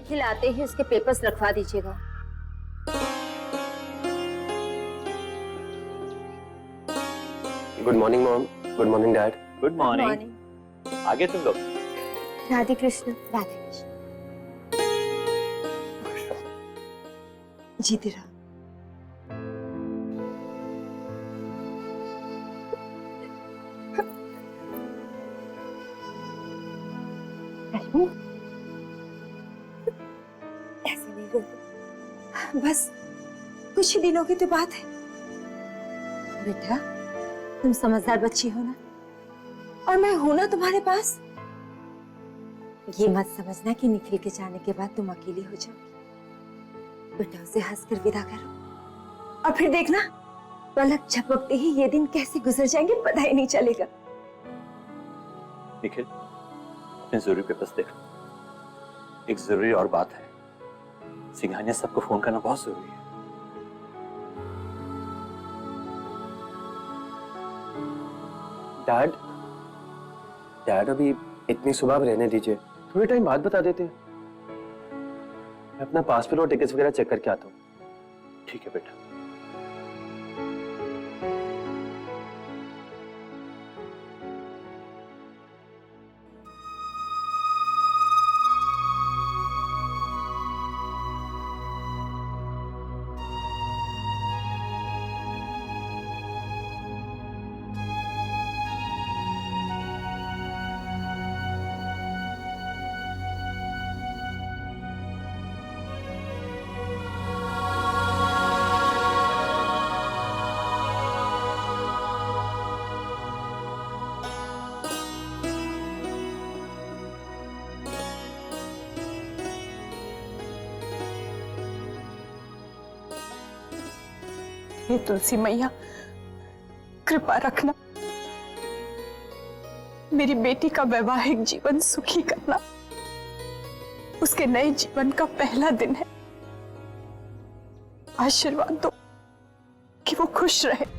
निखिल आते ही उसके पेपर्स रखवा दीजिएगा। Good morning mom. Good morning dad. Good morning. आगे तुम लोग। राधे कृष्ण। राधे कृष्ण। जीते रहो। ऐसे नहीं रोते, बस कुछ ही दिनों की तो बात है। बेटा तुम समझदार बच्ची हो ना, और मैं हूं ना तुम्हारे पास। ये मत समझना कि निखिल के जाने के बाद तुम अकेली हो जाओगी। बेटा उसे हंसकर विदा करो, और फिर देखना पलक झपकते ही ये दिन कैसे गुजर जाएंगे पता ही नहीं चलेगा। निखिल अपने जरूरी पेपर्स देख लो। एक जरूरी और बात है, सिंघानिया सबको फोन करना बहुत जरूरी है। डैड डैड अभी इतनी सुबह रहने दीजिए, थोड़ी टाइम बाद बता देते हैं। मैं अपना पासपोर्ट और टिकट्स वगैरह चेक करके आता हूँ। ठीक है बेटा। हे तुलसी मैया, कृपा रखना, मेरी बेटी का वैवाहिक जीवन सुखी करना। उसके नए जीवन का पहला दिन है। आशीर्वाद दो कि वो खुश रहे।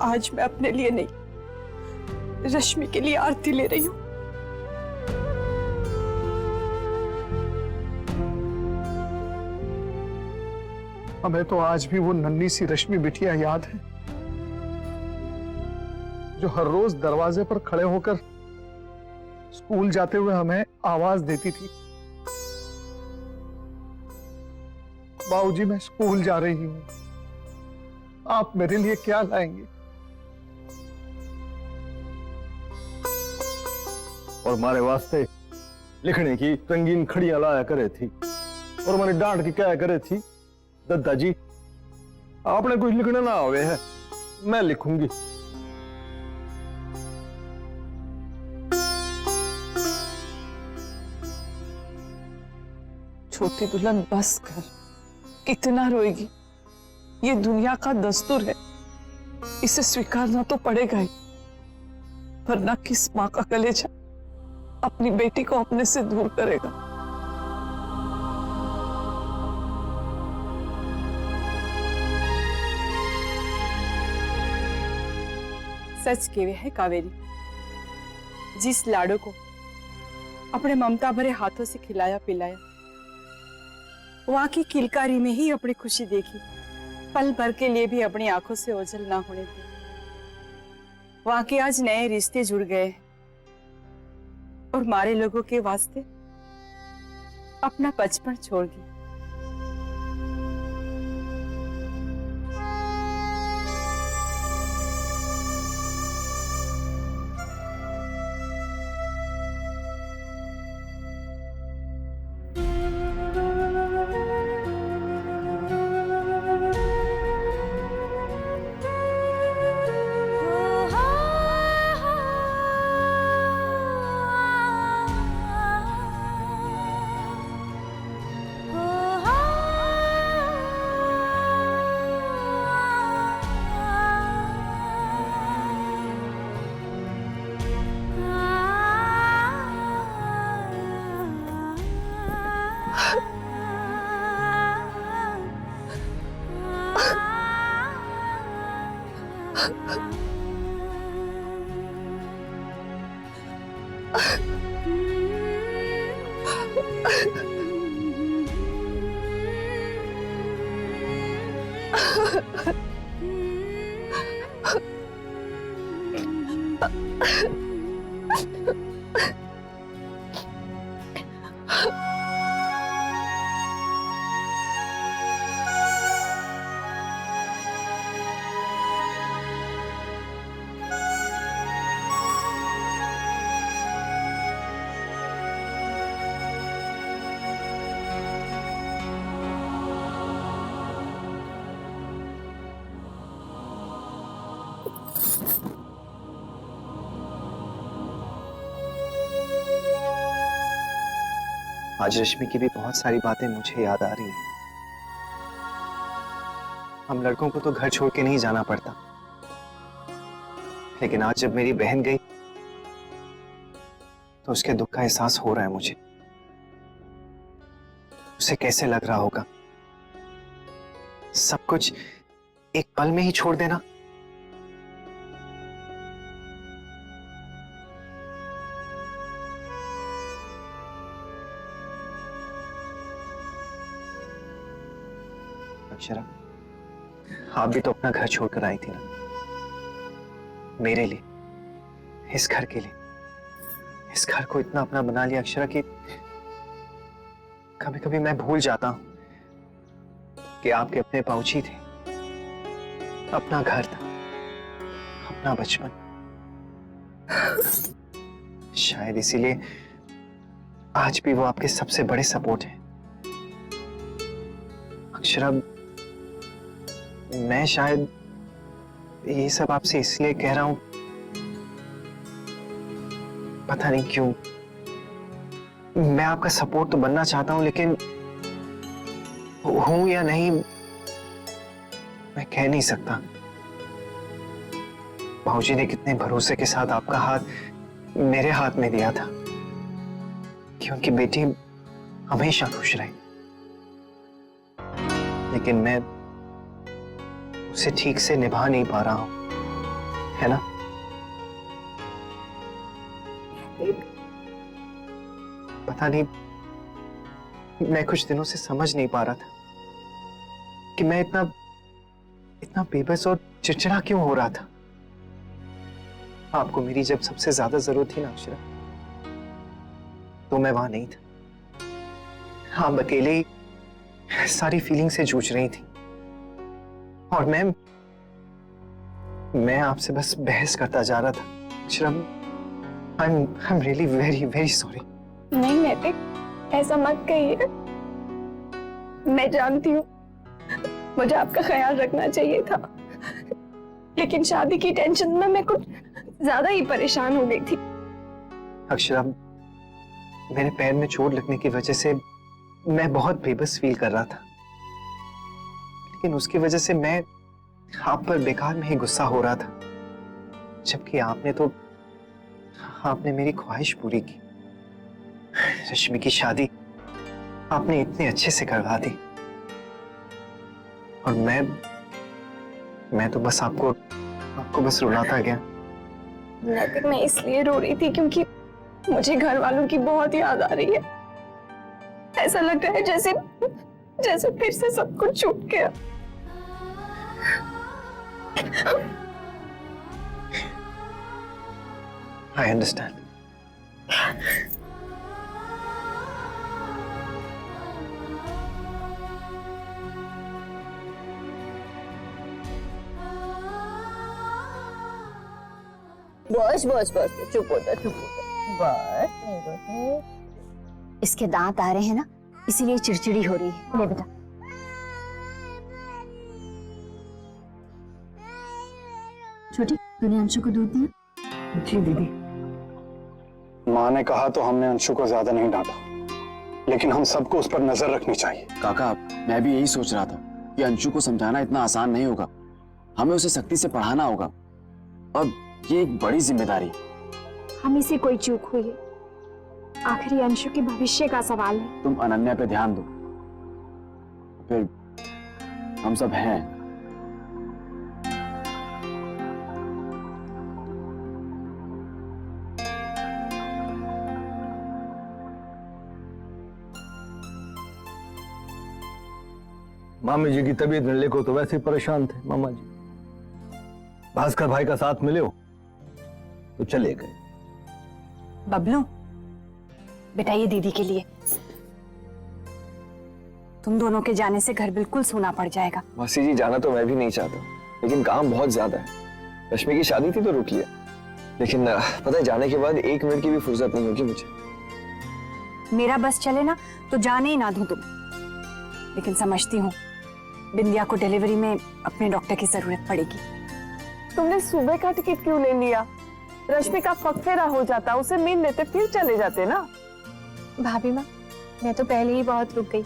आज मैं अपने लिए नहीं, रश्मि के लिए आरती ले रही हूं। हमें तो आज भी वो नन्ही सी रश्मि बिटिया याद है, जो हर रोज दरवाजे पर खड़े होकर स्कूल जाते हुए हमें आवाज देती थी, बाबूजी मैं स्कूल जा रही हूं, आप मेरे लिए क्या लाएंगे? और हमारे वास्ते लिखने की रंगीन खड़ियां लाया करे थी, और हमारी डांट की क्या करे थी, दादाजी आपने कुछ लिखना ना आवे है, मैं लिखूंगी। छोटी दुल्हन बस कर, कितना रोएगी? ये दुनिया का दस्तूर है, इसे स्वीकारना तो पड़ेगा ही, वरना किस माँ का कलेजा अपनी बेटी को अपने से दूर करेगा। सच कहवे है कावेरी, जिस लाडो को अपने ममता भरे हाथों से खिलाया पिलाया, वहां की किलकारी में ही अपनी खुशी देखी, पल भर के लिए भी अपनी आंखों से ओझल ना होने दी। वहां के आज नए रिश्ते जुड़ गए, और मारे लोगों के वास्ते अपना बचपन छोड़ गई। आज रश्मि की भी बहुत सारी बातें मुझे याद आ रही हैं। हम लड़कों को तो घर छोड़ के नहीं जाना पड़ता, लेकिन आज जब मेरी बहन गई तो उसके दुख का एहसास हो रहा है मुझे। उसे कैसे लग रहा होगा सब कुछ एक पल में ही छोड़ देना। अक्षरा, आप भी तो अपना घर छोड़कर आई थी ना, मेरे लिए, इस घर के लिए। इस घर को इतना अपना बना लिया अक्षरा कि कभी कभी मैं भूल जाता हूं कि आपके अपने बाबूजी थे, अपना घर था, अपना बचपन। शायद इसीलिए आज भी वो आपके सबसे बड़े सपोर्ट हैं। अक्षरा, मैं शायद ये सब आपसे इसलिए कह रहा हूं, पता नहीं क्यों। मैं आपका सपोर्ट तो बनना चाहता हूं, लेकिन हूं या नहीं मैं कह नहीं सकता। बाबूजी ने कितने भरोसे के साथ आपका हाथ मेरे हाथ में दिया था कि उनकी बेटी हमेशा खुश रहे, लेकिन मैं उसे ठीक से निभा नहीं पा रहा हूं, है ना? पता नहीं, मैं कुछ दिनों से समझ नहीं पा रहा था कि मैं इतना बेबस और चिड़चिड़ा क्यों हो रहा था। आपको मेरी जब सबसे ज्यादा जरूरत थी ना अक्षरा, तो मैं वहां नहीं था। आप अकेले ही सारी फीलिंग से जूझ रही थी और मैं आपसे बस बहस करता जा रहा था। Akshara, I'm really very very sorry। नहीं नैतिक, ऐसा मत कहिए। मैं जानती हूँ मुझे आपका ख्याल रखना चाहिए था, लेकिन शादी की टेंशन में मैं कुछ ज्यादा ही परेशान हो गई थी। अक्षरा, मेरे पैर में चोट लगने की वजह से मैं बहुत बेबस फील कर रहा था, लेकिन उसकी वजह से मैं आप पर बेकार में ही गुस्सा हो रहा था, जबकि आपने मेरी ख्वाहिश पूरी की। रश्मि की शादी आपने इतने अच्छे से करवा दी और मैं तो बस आपको बस रुलाता गया। नैतिक, मैं इसलिए रो रही थी क्योंकि मुझे घर वालों की बहुत याद आ रही है। ऐसा लग रहा है जैसे फिर से सब कुछ छूट गया। I understand। बस बस बस, चुप हो जा, चुप हो जा। बस नहीं बेटे, इसके दांत आ रहे हैं ना, इसीलिए चिड़चिड़ी हो रही है। ले बेटा। छोटी, तूने अंशु को दूध दिया? जी दीदी। माँ ने कहा तो हमने अंशु को ज्यादा नहीं डांटा, लेकिन हम सबको उस पर नजर रखनी चाहिए। काका, मैं भी यही सोच रहा था कि अंशु को समझाना इतना आसान नहीं होगा। हमें उसे सख्ती से पढ़ाना होगा और ये एक बड़ी जिम्मेदारी है। हमें से कोई चूक हुई है, आखिरी अंशु के भविष्य का सवाल है। तुम अनन्या पे ध्यान दो, फिर हम सब हैं। मामी जी की तबीयत ने लेकर तो वैसे ही परेशान थे मामा जी। भास्कर भाई का साथ मिले हो तो चले गए। बबलू, बेटा ये दीदी के लिए। तुम दोनों के जाने से घर बिल्कुल सूना पड़ जाएगा। मासी जी जाना तो मैं भी नहीं चाहता, लेकिन काम बहुत ज्यादा है। रश्मि की शादी थी तो रुक लिया, लेकिन पता है जाने के बाद 1 मिनट की भी फुर्सत नहीं होगी मुझे। मेरा बस चले ना तो जाने ही ना दूं तुम, लेकिन समझती हूँ बिंदिया को डिलीवरी में अपने डॉक्टर की जरूरत पड़ेगी। तुमने सुबह का टिकट क्यों ले लिया? रश्मि का फकफेरा हो जाता, उसे मिल लेते फिर चले जाते ना। भाभी माँ, मैं तो पहले ही बहुत रुक गई।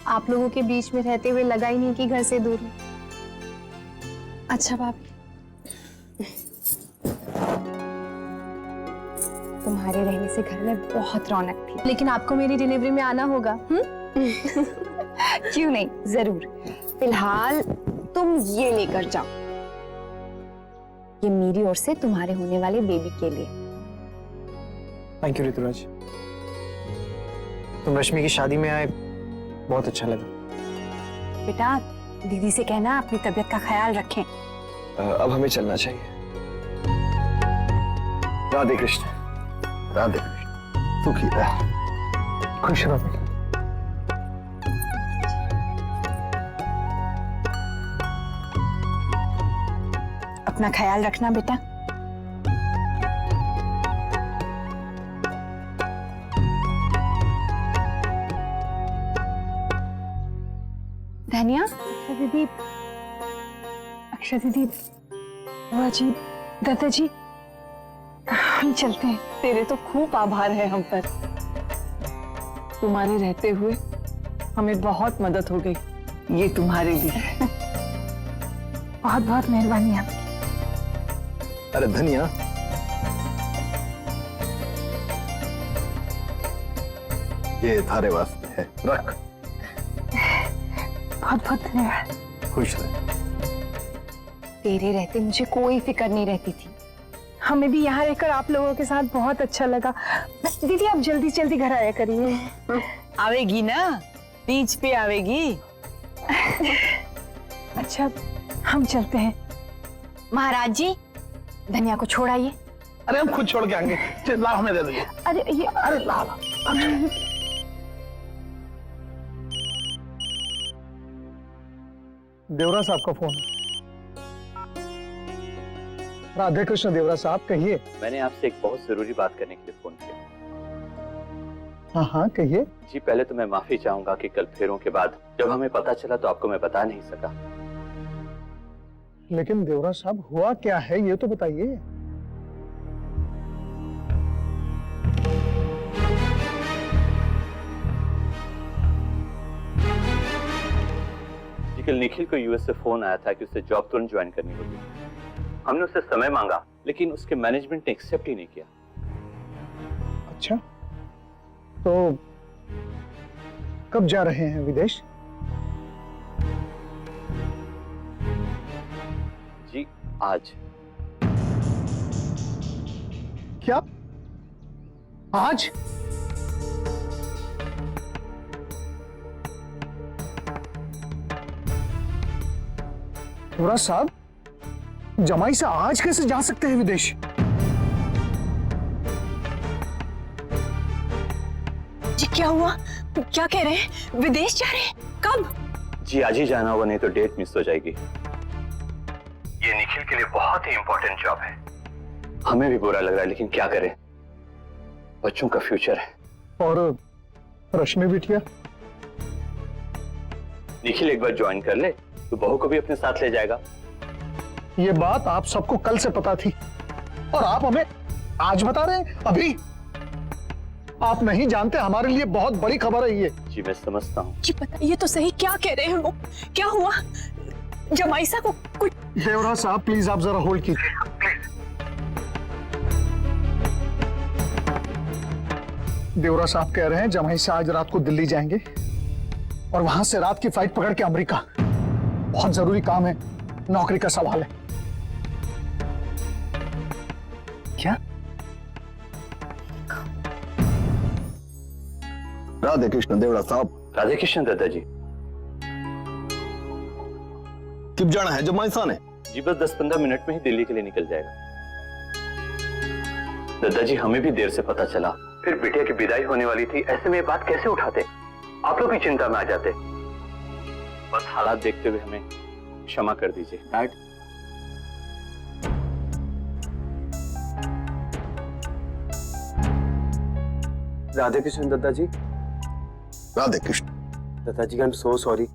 आप लोगों के बीच में रहते हुए लगा ही नहीं कि घर से दूर हूँ। अच्छा भाभी, तुम्हारे रहने से घर में बहुत रौनक थी। लेकिन आपको मेरी डिलीवरी में आना होगा। क्यों नहीं, जरूर। फिलहाल तुम ये लेकर जाओ, ये मेरी ओर से तुम्हारे होने वाले बेबी के लिए। थैंक यू ऋतुराज, तुम रश्मि की शादी में आए बहुत अच्छा लगा। बेटा दीदी से कहना अपनी तबीयत का ख्याल रखें। अब हमें चलना चाहिए। राधे कृष्ण। राधे कृष्ण, सुखी रह, खुश रहो। अपना ख्याल रखना बेटा। धनिया, अक्षय दीदी, अक्षय दीदी, बुआ जी, दादा जी, हम चलते हैं। तेरे तो खूब आभार है हम पर। तुम्हारे रहते हुए हमें बहुत मदद हो गई, ये तुम्हारे लिए। बहुत बहुत मेहरबानी आपकी। अरे धनिया, ये थारे वास्ते है, रख। बहुत बहुत धन्यवाद। खुश रह। तेरे रहते मुझे कोई फिक्र नहीं रहती थी। हमें भी यहाँ रहकर आप लोगों के साथ बहुत अच्छा लगा। बस दीदी आप जल्दी जल्दी घर आया करिए। आवेगी ना, बीच पे आवेगी। अच्छा हम चलते हैं। महाराज जी, धनिया को छोड़ाइए। अरे हम खुद छोड़ के आएंगे, चल ला हमें दे दो। अरे ये अरे ला ला। देवरा साहब का फोन। राधे कृष्ण देवरा साहब, कहिए। मैंने आपसे एक बहुत जरूरी बात करने के लिए फोन किया। हाँ हाँ कहिए। जी पहले तो मैं माफी चाहूंगा कि कल फेरों के बाद जब हमें पता चला तो आपको मैं बता नहीं सका। लेकिन देवरा साहब हुआ क्या है ये तो बताइए। जी कल निखिल को यूएस से फोन आया था कि उसे जॉब तुरंत ज्वाइन करनी होगी। हमने उससे समय मांगा, लेकिन उसके मैनेजमेंट ने एक्सेप्ट ही नहीं किया। अच्छा, तो कब जा रहे हैं विदेश? जी आज। क्या आज? देवरा साहब, जमाई से आज कैसे जा सकते हैं विदेश? जी क्या हुआ? क्या कह रहे हैं? विदेश जा रहे हैं? कब? जी आज ही जाना होगा, नहीं तो डेट मिस हो जाएगी। ये निखिल के लिए बहुत ही इंपॉर्टेंट जॉब है। हमें भी बुरा लग रहा है, लेकिन क्या करें, बच्चों का फ्यूचर है। और रश्मि बिटिया? निखिल एक बार ज्वाइन कर ले तो बहू को भी अपने साथ ले जाएगा। ये बात आप सबको कल से पता थी और आप हमें आज बता रहे हैं? अभी आप नहीं जानते, हमारे लिए बहुत बड़ी खबर है ये। जी मैं समझता हूँ। जी बताइए तो सही, क्या कह रहे हैं वो? क्या हुआ? जमाईसा को कुछ? देवरा साहब प्लीज आप जरा होल्ड कीजिए। देवरा साहब कह रहे हैं जमाई से आज रात को दिल्ली जाएंगे और वहां से रात की फ्लाइट पकड़ के अमेरिका। बहुत जरूरी काम है, नौकरी का सवाल है। क्या? राधे कृष्ण देवड़ा साहब। राधे कृष्ण दादाजी। कब जाना है जमाईसा ने? जी बस 10-15 मिनट में ही दिल्ली के लिए निकल जाएगा। दादाजी हमें भी देर से पता चला, फिर बिटिया की विदाई होने वाली थी, ऐसे में ये बात कैसे उठाते? आप लोग भी चिंता में आ जाते। बस हालात देखते हुए हमें क्षमा कर दीजिए। डैड, राधे कृष्ण दादाजी। राधे कृष्ण। दादाजी आई एम सो सॉरी।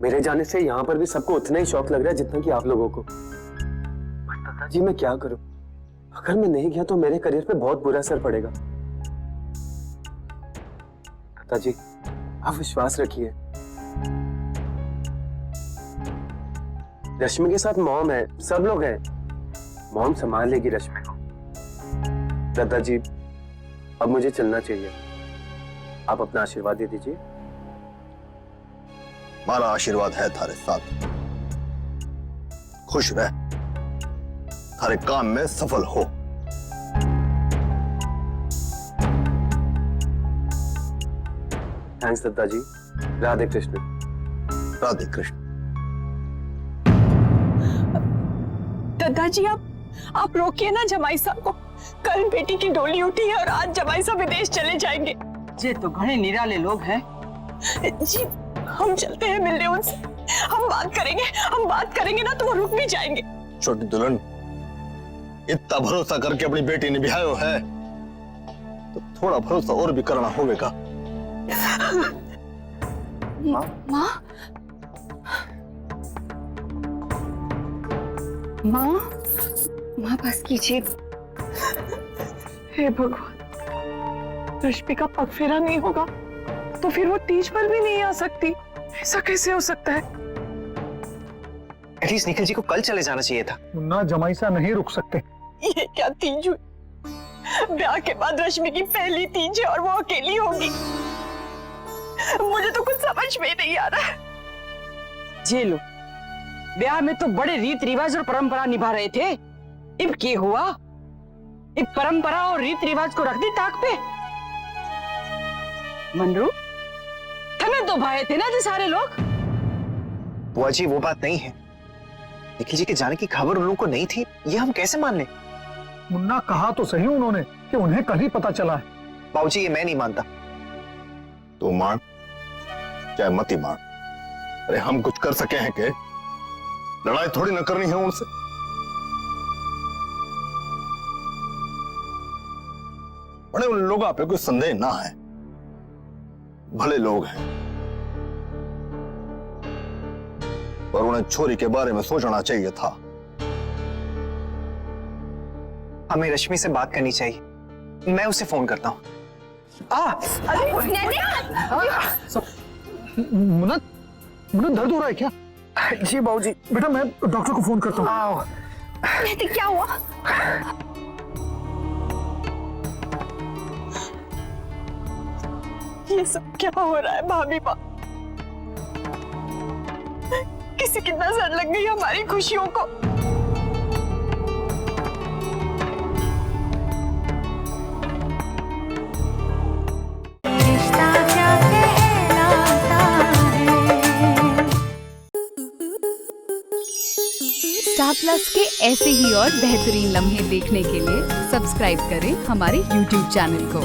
मेरे जाने से यहाँ पर भी सबको उतना ही शौक लग रहा है जितना कि आप लोगों को। बट दादाजी मैं क्या करूं? अगर मैं नहीं गया तो मेरे करियर पे बहुत बुरा असर पड़ेगा। दादाजी आप विश्वास रखिए, रश्मि के साथ मॉम है, सब लोग हैं। मॉम संभाल लेगी रश्मि को। दादाजी अब मुझे चलना चाहिए, आप अपना आशीर्वाद दे दीजिए। हमारा आशीर्वाद है थारे साथ। खुश रह, थारे काम में सफल हो। थैंक्स दादाजी। राधे कृष्ण। राधे कृष्ण। दादाजी आप रोकिए ना जमाई साहब को। कल बेटी की डोली उठी है और आज जमाई साहब विदेश चले जाएंगे। ये तो घने निराले लोग हैं। जी हम चलते हैं मिलने उनसे। हम बात करेंगे ना तो वो रुक भी जाएंगे। छोटी दुल्हन, इतना भरोसा करके अपनी बेटी ने ब्याह है तो थोड़ा भरोसा और भी करना होगा। माँ माँ माँ बस कीजिए। हे भगवान, रश्मि का पग फेरा नहीं होगा तो फिर वो तीज पर भी नहीं आ सकती। ऐसा कैसे हो सकता है? एटलीस्ट निखिल जी को कल चले जाना चाहिए था। मुन्ना, जमाईसा नहीं रुक सकते। ये क्या तीज हुई? ब्याह के बाद रश्मि की पहली तीज है और वो अकेली होगी। मुझे तो कुछ समझ में नहीं आ रहा है। ये लो, ब्याह में तो बड़े रीत रिवाज और परंपरा निभा रहे थे। अब क्या हुआ? अब परंपरा और रीत रिवाज को रख दी ताक पे। मनरू, तने तो भाई थे ना सारे लोग। बुआ जी वो बात नहीं है। निखिल जी के जाने की खबर उन लोगों को नहीं थी, ये हम कैसे मान लें? मुन्ना, कहा तो सही उन्होंने कि उन्हें कल ही पता चला है। बाबूजी ये मैं नहीं मानता। तो मान चाहे मत ही मान, अरे हम कुछ कर सके हैं कि? लड़ाई थोड़ी न करनी है उनसे। बड़े उन लोगों पे कोई संदेह ना है, भले लोग हैं, पर उन्हें छोरी के बारे में सोचना चाहिए था। हमें रश्मि से बात करनी चाहिए। मैं उसे फोन करता हूँ। मुन्ना, दर्द हो रहा है क्या? जी बाबूजी। बेटा मैं डॉक्टर को फोन करता हूँ। क्या हुआ? ये सब क्या हो रहा है भाभी माँ? किसी की नजर लग गई हमारी खुशियों को। स्टार प्लस के ऐसे ही और बेहतरीन लम्हे देखने के लिए सब्सक्राइब करें हमारे YouTube चैनल को।